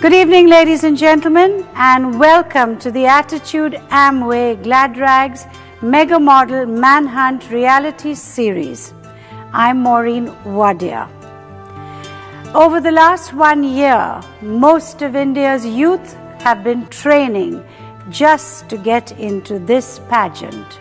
Good evening, ladies and gentlemen, and welcome to the Attitude Amway Gladrags Mega Model Manhunt Reality Series. I'm Maureen Wadia. Over the last 1 year, most of India's youth have been training just to get into this pageant.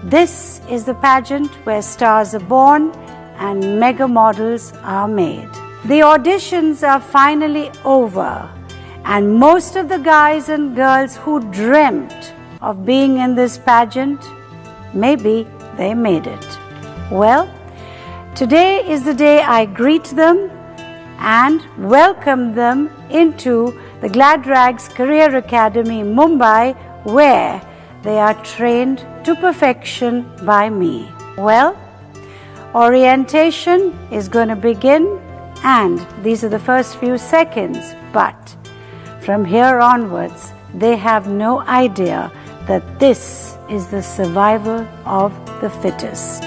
This is the pageant where stars are born and mega models are made. The auditions are finally over, and most of the guys and girls who dreamt of being in this pageant, maybe they made it. Well, today is the day I greet them and welcome them into the Gladrags Career Academy, Mumbai, where they are trained to perfection by me. Well, orientation is going to begin, and these are the first few seconds, but from here onwards, they have no idea that this is the survival of the fittest.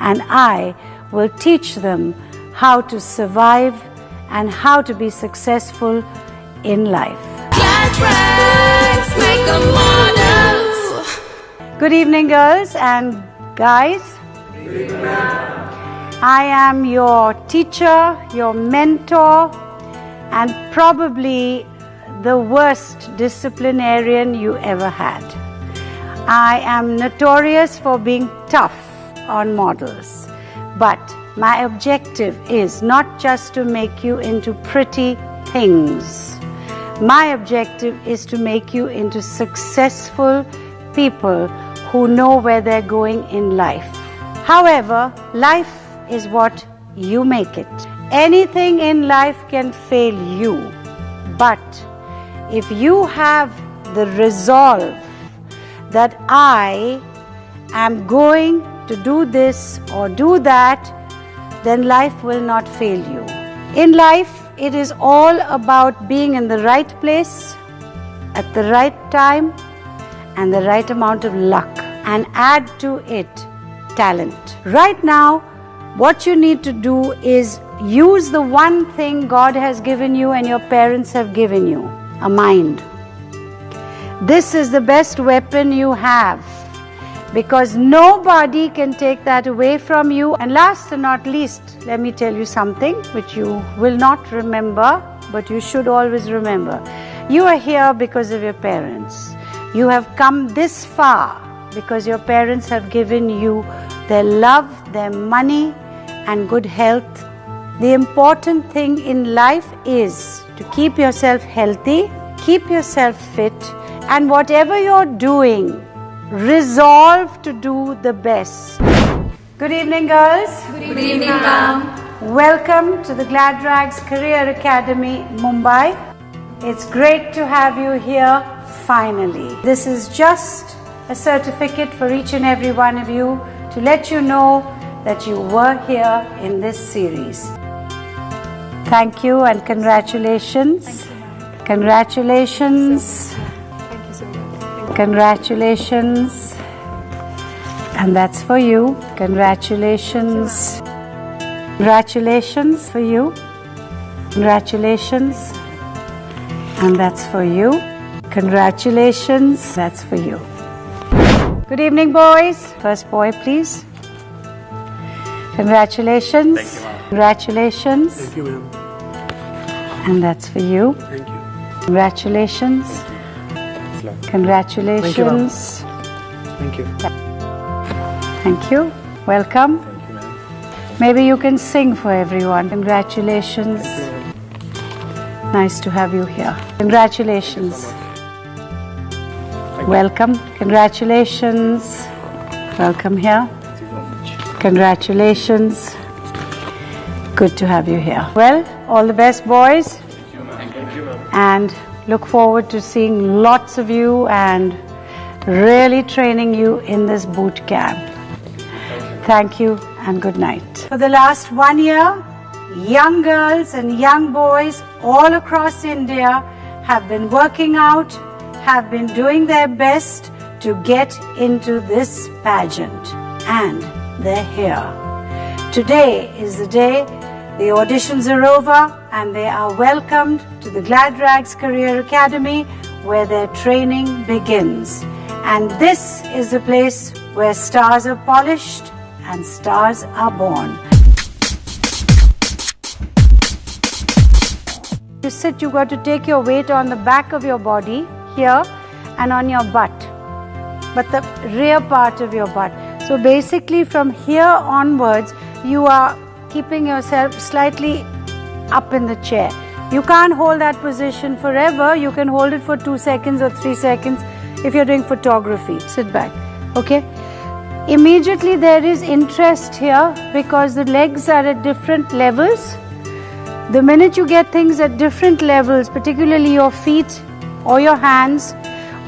And I will teach them how to survive and how to be successful in life. Good evening, girls and guys. Good evening, ma'am. I am your teacher, your mentor, and probably the worst disciplinarian you ever had. I am notorious for being tough on models, but my objective is not just to make you into pretty things. My objective is to make you into successful people who know where they're going in life. However, life is what you make it. Anything in life can fail you, but if you have the resolve that I am going to do this or do that, then life will not fail you. In life, it is all about being in the right place, at the right time, and the right amount of luck, and add to it talent. Right now, what you need to do is use the one thing God has given you and your parents have given you, a mind. This is the best weapon you have, because nobody can take that away from you. And last and not least, let me tell you something which you will not remember, but you should always remember. You are here because of your parents. You have come this far because your parents have given you their love, their money, and good health. The important thing in life is to keep yourself healthy, keep yourself fit, and whatever you're doing, resolve to do the best. Good evening, girls. Good evening, ma'am. Welcome to the Gladrags Career Academy, Mumbai. It's great to have you here finally. This is just a certificate for each and every one of you to let you know that you were here in this series. Thank you and congratulations. Thank you, Congratulations. Thank you so much. Congratulations. And that's for you. Congratulations. Congratulations for you. Congratulations. And that's for you. Congratulations. That's for you. Good evening, boys. First boy, please. Congratulations. Thank you, ma'am. Congratulations. Thank you, ma'am. And that's for you. Thank you. Congratulations. Congratulations. Thank you. Thank you. Welcome. Thank you, ma'am. Maybe you can sing for everyone. Congratulations. Nice to have you here. Congratulations. Welcome. Congratulations. Welcome here. Thank you so much. Congratulations. Good to have you here. Well, all the best, boys. Thank you, ma'am. And look forward to seeing lots of you and really training you in this boot camp. Thank you and good night. For the last 1 year, young girls and young boys all across India have been working out, have been doing their best to get into this pageant, and they're here. Today is the day The auditions are over and they are welcomed to the Glad Rags Career Academy where their training begins. And this is the place where stars are polished and stars are born. To sit, you got to take your weight on the back of your body here and on your butt, but the rear part of your butt. So basically from here onwards, you are keeping yourself slightly up in the chair. You can't hold that position forever. You can hold it for 2 seconds or 3 seconds if you're doing photography. Sit back, okay? Immediately there is interest here because the legs are at different levels. The minute you get things at different levels, particularly your feet or your hands,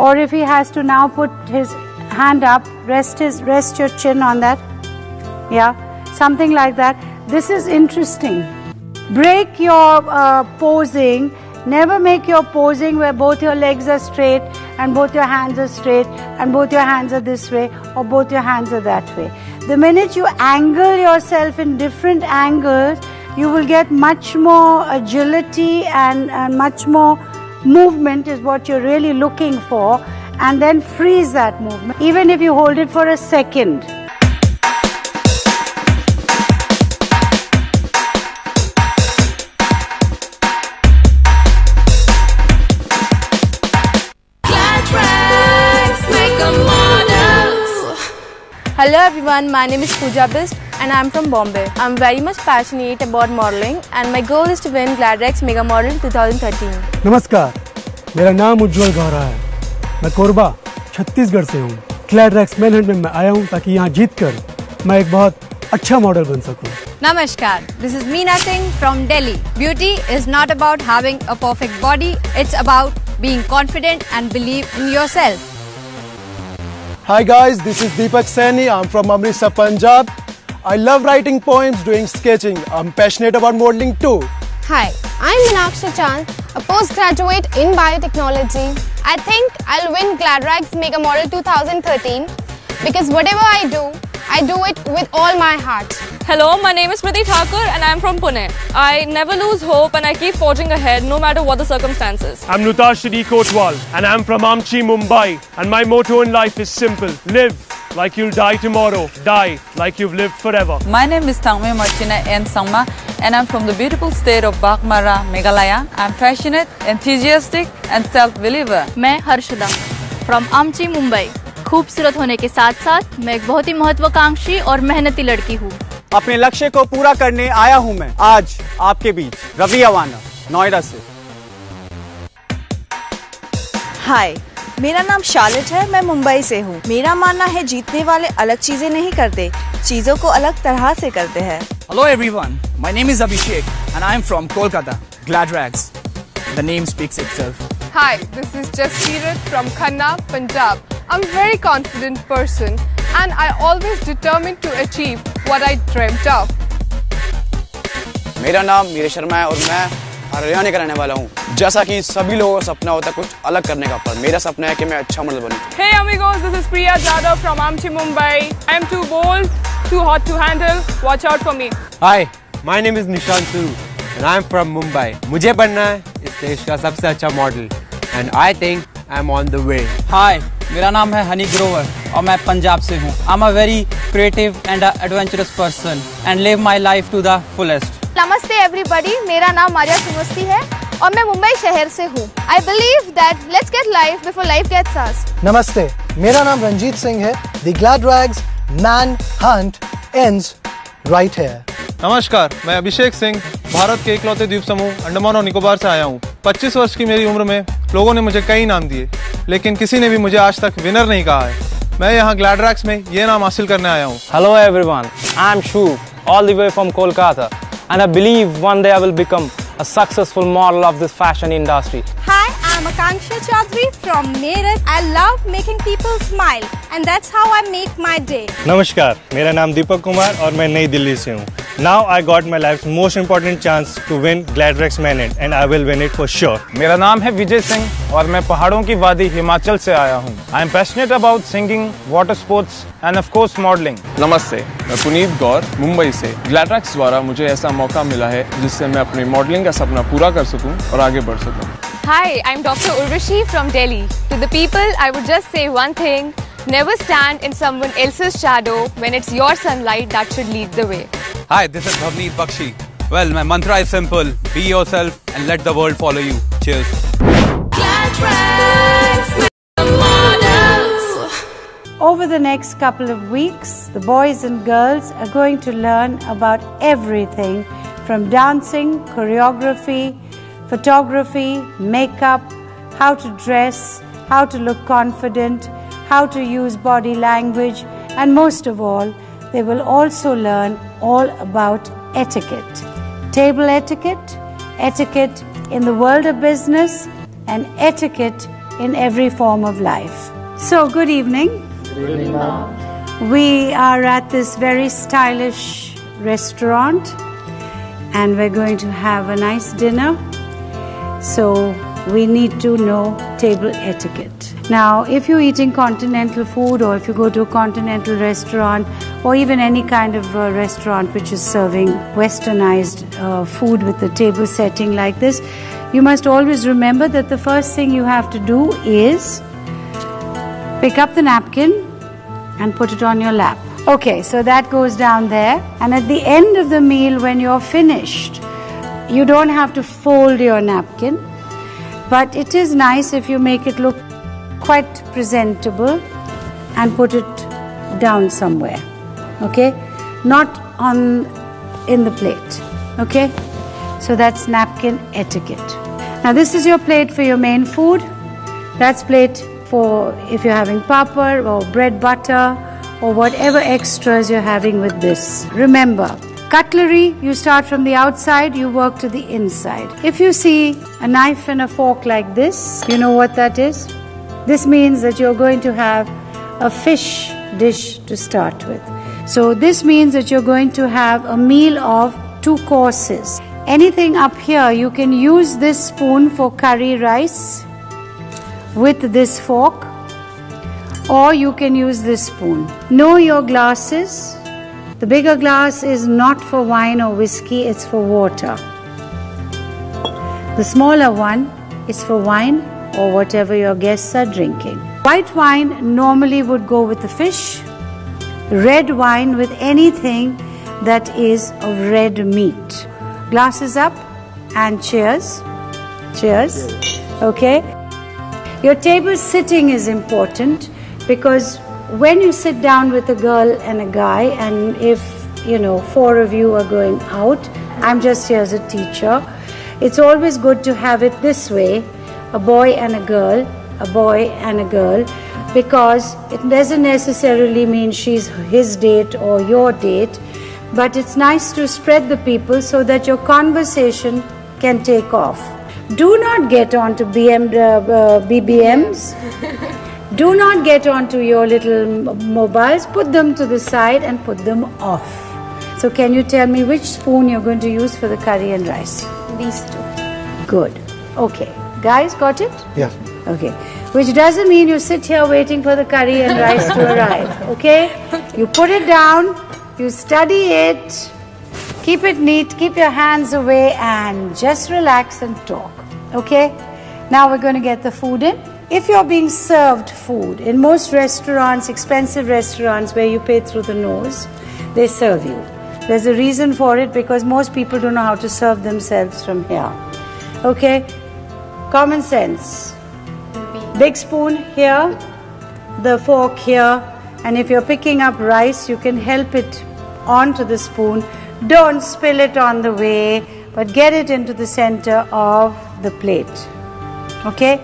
or if he has to now put his hand up, rest your chin on that, yeah, something like that. This is interesting. Break your posing. Never make your posing where both your legs are straight and both your hands are straight and both your hands are this way or both your hands are that way. The minute you angle yourself in different angles, you will get much more agility and much more movement is what you're really looking for, and then freeze that movement, even if you hold it for a second. Hello everyone, my name is Pooja Bist and I am from Bombay. I am very much passionate about modeling and my goal is to win Glad Rags Mega Model 2013. नमस्कार, मेरा नाम उज्जवल गौरा है। मैं कोरबा छत्तीसगढ़ से हूँ। Glad rags manhunt में मैं आया हूँ ताकि यहाँ जीतकर मैं एक बहुत अच्छा मॉडल बन सकूँ। Namaskar, this is Meena Singh from Delhi. Beauty is not about having a perfect body, it's about being confident and believe in yourself. Hi guys, this is Deepak Saini. I'm from Amritsar, Punjab. I love writing poems, doing sketching. I'm passionate about modeling too. Hi, I'm Meenakshi Chand, a postgraduate in biotechnology. I think I'll win Glad Rags Mega Model 2013 because whatever I do it with all my heart. Hello, my name is Priti Thakur and I am from Pune. I never lose hope and I keep forging ahead no matter what the circumstances. I'm Nutashri Kotwal and I'm from Amchi, Mumbai. And my motto in life is simple. Live like you'll die tomorrow. Die like you've lived forever. My name is Tangme Martina N. Sangma and I'm from the beautiful state of Baghmara, Meghalaya. I'm passionate, enthusiastic and self-believer. मैं Harshada from Amchi, Mumbai. खूबसूरत होने के साथ साथ मैं एक बहुत ही महत्वाकांक्षी और मेहनती लड़की हूँ। अपने लक्ष्य को पूरा करने आया हूँ मैं आज आपके बीच। रवि अवाना, नोएडा से। हाय, मेरा नाम शार्लेट है, मैं मुंबई से हूँ। मेरा मानना है जीतने वाले अलग चीजें नहीं करते, चीजों को अलग तरह से करते हैं। Hello everyone, my name is Abhishek and I am from Kolkata, Glad Rags. The name speaks itself. Hi, this is Jaspirat from Khanna, Punjab. I'm a very confident person and I always determined to achieve what I dreamt of. मेरा नाम मीरा शर्मा है और मैं हरियाणा का रहने वाला हूँ। जैसा कि सभी लोगों का सपना होता है कुछ अलग करने का, पर मेरा सपना है कि मैं अच्छा model बनूं। Hey amigos, this is Priya Jadhav from Amchi, Mumbai. I am too bold, too hot to handle. Watch out for me. Hi, my name is Nishant Suru and I am from Mumbai. मुझे बनना है इस देश का सबसे अच्छा model and I think I'm on the way. Hi, मेरा नाम है हनी ग्रोवर और मैं पंजाब से हूँ। I'm a very creative and adventurous person and live my life to the fullest. नमस्ते everybody, मेरा नाम मारिया सुमस्ती है और मैं मुंबई शहर से हूँ। I believe that let's get life before life gets us. नमस्ते, मेरा नाम रंजीत सिंह है। The Glad Rags Manhunt ends right here. नमस्कार, मैं अभिषेक सिंह भारत के इकलौते द्वीप समूह अंडमान और निकोबार से आया हूँ। 25 वर्ष की मेरी उम्र में लोगों ने मुझे कई नाम दिए, लेकिन किसी ने भी मुझे आज तक विनर नहीं कहा है। मैं यहाँ ग्लैड रैग्स में ये नाम हासिल करने आया हूँ। Hello everyone, I am Shuv, all the way from Kolkata, and I believe one day I will become a successful model of this fashion industry. Hi, I am Akanksha Chaudhary from Meerut. I love making people smile, and that's how I make my day. नमस्कार, मेरा नाम दीपक कुमार और मैं नई दिल्ली से हूँ। Now I got my life's most important chance to win GladRex Manhunt and I will win it for sure. मेरा नाम है विजय सिंह और मैं पहाड़ों की वादी हिमाचल से आया हूँ. I am passionate about singing, water sports and of course modeling. नमस्ते, मैं पुनीत गौर मुंबई से. GladRex द्वारा मुझे ऐसा मौका मिला है जिससे मैं अपनी मॉडलिंग का सपना पूरा कर सकूं और आगे बढ़ सकूं. Hi, I'm Dr. Urvashi from Delhi. To the people, I would just say one thing. Never stand in someone else's shadow when it's your sunlight that should lead the way. Hi, this is Bhavneet Bakshi. Well, my mantra is simple. Be yourself and let the world follow you. Cheers. Over the next couple of weeks, the boys and girls are going to learn about everything from dancing, choreography, photography, makeup, how to dress, how to look confident, how to use body language, and most of all, they will also learn all about etiquette. Table etiquette, etiquette in the world of business, and etiquette in every form of life. So, good evening. Good evening, ma'am. We are at this very stylish restaurant and we're going to have a nice dinner. So, we need to know table etiquette. Now, if you're eating continental food or if you go to a continental restaurant or even any kind of restaurant which is serving westernized food with the table setting like this, you must always remember that the first thing you have to do is pick up the napkin and put it on your lap. Okay, so that goes down there. And at the end of the meal, when you're finished, you don't have to fold your napkin, but it is nice if you make it look quite presentable and put it down somewhere, okay? Not in the plate, okay? So that's napkin etiquette. Now this is your plate for your main food. That's plate for if you're having papad or bread butter or whatever extras you're having with this. Remember, cutlery, you start from the outside, you work to the inside. If you see a knife and a fork like this, you know what that is? This means that you're going to have a fish dish to start with. So this means that you're going to have a meal of 2 courses. Anything up here, you can use this spoon for curry rice with this fork, or you can use this spoon. Know your glasses. The bigger glass is not for wine or whiskey, it's for water. The smaller one is for wine or whatever your guests are drinking. White wine normally would go with the fish. Red wine with anything that is of red meat. Glasses up and cheers. Cheers. Okay. Your table sitting is important because when you sit down with a girl and a guy, and if 4 of you are going out, I'm just here as a teacher, it's always good to have it this way, a boy and a girl, a boy and a girl, because it doesn't necessarily mean she's his date or your date, but it's nice to spread the people so that your conversation can take off. Do not get onto BBMs. Do not get onto your little mobiles. Put them to the side and put them off. So can you tell me which spoon you're going to use for the curry and rice? These 2. Good. Okay. Guys, got it? Yeah. Okay. Which doesn't mean you sit here waiting for the curry and rice to arrive. Okay? You put it down, you study it, keep it neat, keep your hands away and just relax and talk. Okay? Now we're going to get the food in. If you're being served food, in most restaurants, expensive restaurants where you pay through the nose, they serve you. There's a reason for it because most people don't know how to serve themselves from here. Okay? Common sense. Big spoon here, the fork here, and if you're picking up rice, you can help it onto the spoon. Don't spill it on the way, but get it into the center of the plate. Okay?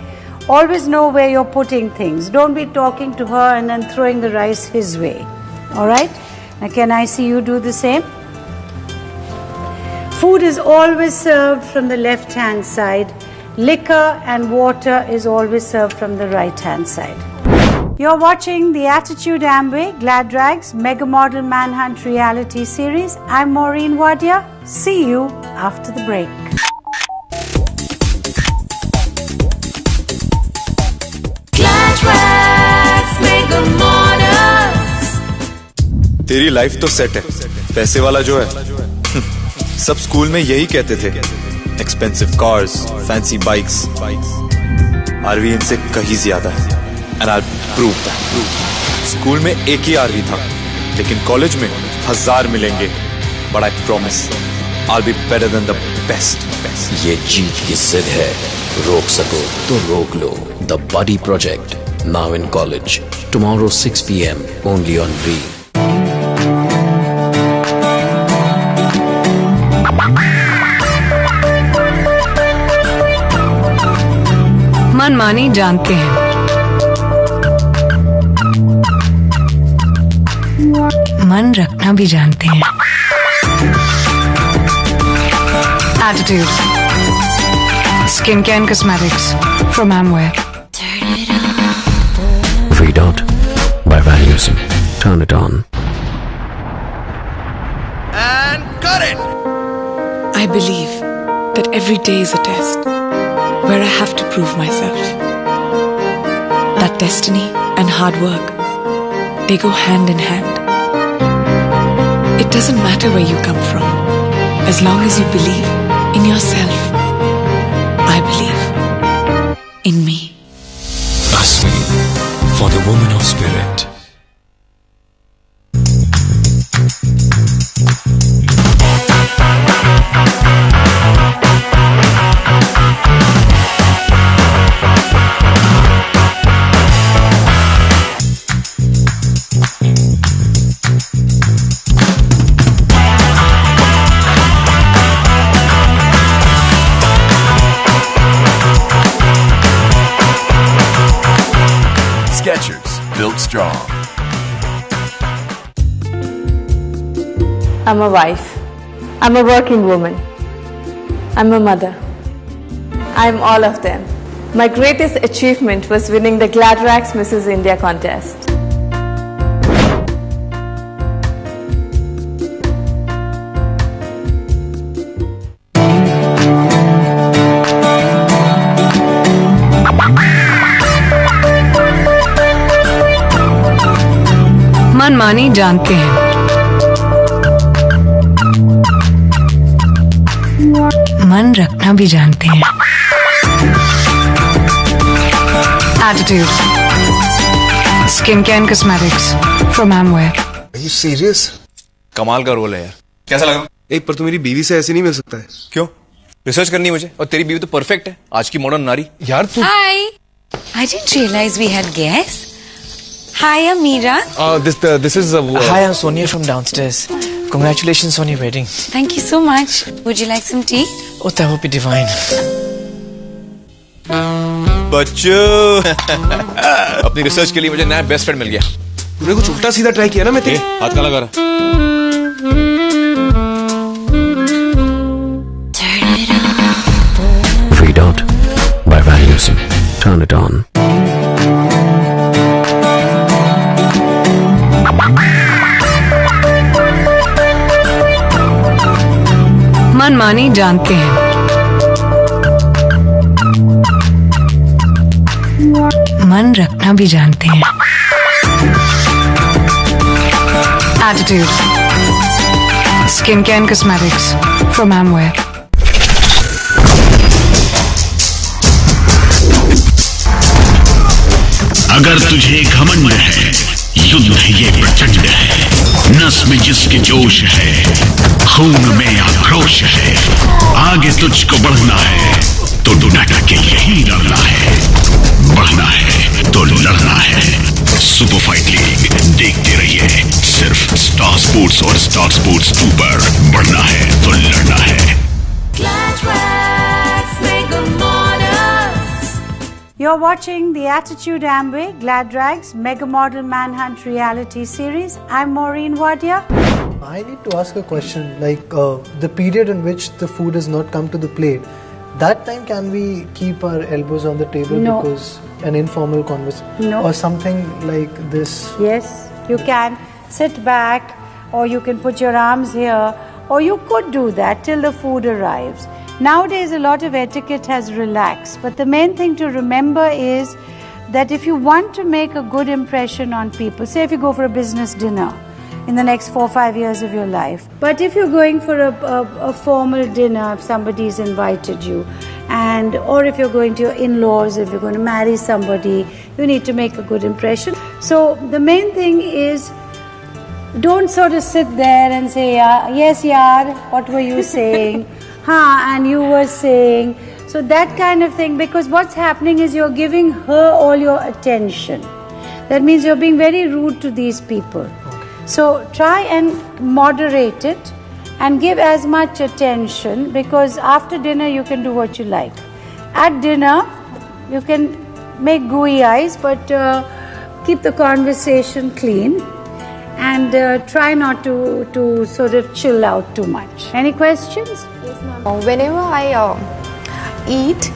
Always know where you're putting things. Don't be talking to her and then throwing the rice his way. Alright? Now can I see you do the same? Food is always served from the left hand side. Liquor and water is always served from the right hand side. You're watching the Attitude Amway Glad Rags Mega Model Manhunt reality series. I'm Maureen Wadia. See you after the break. Glad Rags Mega Models. तेरी life तो set है, पैसे वाला जो है सब school में यही कहते थे, expensive cars, fancy bikes, RV इनसे कहीं ज्यादा है, and I prove that. School में एक ही आरवी था, लेकिन कॉलेज में 1000 मिलेंगे, but I promise I will be better than the best. ये जीत की जिद है, रोक सको तो रोक लो। The body project, now in college, tomorrow 6 PM only on V। मनमानी जानते हैं, मन रखना भी जानते हैं। Attitude, skincare and cosmetics from Amway. Read out by Valuesum. Turn it on. And cut it! I believe that every day is a test where I have to prove myself. That destiny and hard work, they go hand in hand. It doesn't matter where you come from, as long as you believe in yourself. I believe in me. Asmi, for the woman of spirit. Skechers, built strong. I'm a wife. I'm a working woman. I'm a mother. I'm all of them. My greatest achievement was winning the Glad Rags Mrs. India contest. मनमानी जानते हैं, मन रखना भी जानते हैं। Attitude, skincare and cosmetics from Amway. Are you serious? कमाल का रोल है यार। कैसा लगा? एक पर तू मेरी बीवी से ऐसे नहीं मिल सकता है। क्यों? रिसर्च करनी है मुझे, और तेरी बीवी तो परफेक्ट है, आज की मॉडर्न नारी। यार तू। Hi, I didn't realize we had guests. Hi, Amira. This is Hi, I'm Sonia from downstairs. Congratulations on your wedding. Thank you so much. Would you like some tea? Oh, that would be divine. बच्चों अपनी research के लिए मुझे नया best friend मिल गया। तूने कुछ उल्टा सीधा ट्राई किया ना? मैं हाथ का लगा रहा। Read out by Valuesum. Turn it on. मनमानी जानते हैं, मन रखना भी जानते हैं। Attitude, skincare and cosmetics from Amway. अगर तुझे घमंड है, युद्ध ये प्रचंड है, नस में जिसके जोश है, खून में आक्रोश है, आगे तुझको बढ़ना है तो डट के यही लड़ना है, बढ़ना है तो लड़ना है। सुपर फाइट लीग देखते रहिए सिर्फ स्टार स्पोर्ट्स और स्टार स्पोर्ट्स 2 पर। बढ़ना है तो लड़ना है। You're watching the Attitude Amway Glad Rags Mega Model Manhunt reality series. I'm Maureen Wadia. I need to ask a question, like the period in which the food has not come to the plate, that time can we keep our elbows on the table? No. Because an informal conversation? No. Or something like this? Yes, you can sit back, or you can put your arms here, or you could do that till the food arrives. Nowadays, a lot of etiquette has relaxed, but the main thing to remember is that if you want to make a good impression on people, say if you go for a business dinner in the next 4 or 5 years of your life, but if you're going for a formal dinner, if somebody's invited you, and or if you're going to your in-laws, if you're going to marry somebody, you need to make a good impression. So the main thing is, don't sort of sit there and say, yes, yaar, what were you saying? And you were saying. So that kind of thing, because what's happening is you're giving her all your attention. That means you're being very rude to these people. So try and moderate it and give as much attention, because after dinner you can do what you like. At dinner, you can make gooey eyes, but keep the conversation clean and try not to sort of chill out too much. Any questions? Yes, ma'am. Whenever I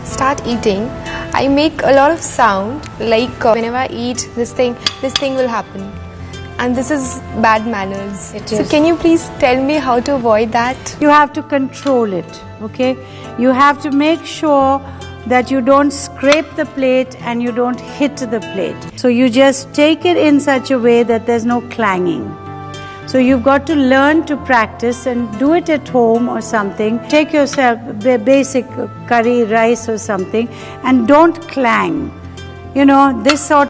start eating, I make a lot of sound, like whenever I eat this thing will happen, and this is bad manners. So can you please tell me how to avoid that? You have to control it, okay? You have to make sure that you don't scrape the plate and you don't hit the plate. So you just take it in such a way that there's no clanging. So you've got to learn to practice and do it at home or something. Take yourself basic curry, rice or something, and don't clang. You know, this sort